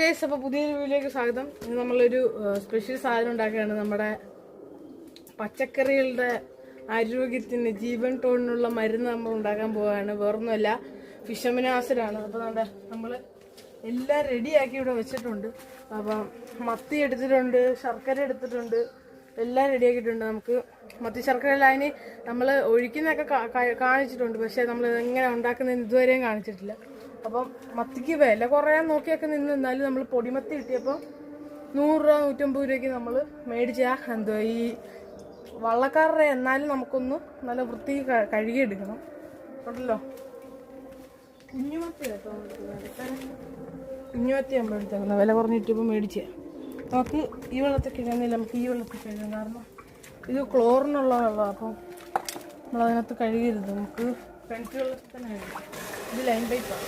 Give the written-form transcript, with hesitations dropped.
അപ്പോൾ പുതിയൊരു വീഡിയോയിലേക്ക് സ്വാഗതം. ഇന്ന് നമ്മളൊരു സ്പെഷ്യൽ സാധനം ഉണ്ടാക്കുകയാണ്. നമ്മുടെ പച്ചക്കറികളുടെ ആരോഗ്യത്തിന് ജീവൻ ടോണിനുള്ള മരുന്ന് നമ്മൾ ഉണ്ടാക്കാൻ പോവുകയാണ്. വേറൊന്നുമല്ല, ഫിഷ് അമിനോ ആസിഡാണ്. അപ്പോൾ നമ്മൾ എല്ലാം റെഡിയാക്കി ഇവിടെ വെച്ചിട്ടുണ്ട്. അപ്പം മത്തി എടുത്തിട്ടുണ്ട്, ശർക്കര എടുത്തിട്ടുണ്ട്, എല്ലാം റെഡിയാക്കിയിട്ടുണ്ട്. നമുക്ക് മത്തി ശർക്കര എല്ലാം അതിന് നമ്മൾ ഒഴിക്കുന്നതൊക്കെ കാണിച്ചിട്ടുണ്ട്. പക്ഷേ നമ്മൾ എങ്ങനെ ഉണ്ടാക്കുന്നതെന്ന് ഇതുവരെയും കാണിച്ചിട്ടില്ല. അപ്പം മത്തിക്ക് വില കുറയാൻ നോക്കിയൊക്കെ നിന്നാലും നമ്മൾ പൊടിമത്തി കിട്ടിയപ്പോൾ 100 രൂപ 150 രൂപയ്ക്ക് നമ്മൾ മേടിച്ച ഈ വള്ളക്കാരുടെ. എന്നാലും നമുക്കൊന്ന് നല്ല വൃത്തി കഴുകിയെടുക്കണം കേട്ടല്ലോ. കുഞ്ഞുമത്തി കേട്ടോ, കുഞ്ഞുമത്തി നമ്മൾ എടുത്തേക്കുന്നത് വില കുറഞ്ഞിട്ടിപ്പോൾ മേടിച്ച. നമുക്ക് ഈ വെള്ളത്തിൽ കഴുകുന്നില്ല, നമുക്ക് ഈ വെള്ളത്തിൽ കഴുകാം. കാരണം ഇത് ക്ലോറിനുള്ള വെള്ളമാണ്. അപ്പം നമ്മളതിനകത്ത് കഴുകരുത്, നമുക്ക് കിണറ്റ് വെള്ളത്തിൽ തന്നെ കഴുകാം. ഇത് ലൈൻ പൈപ്പാണ്.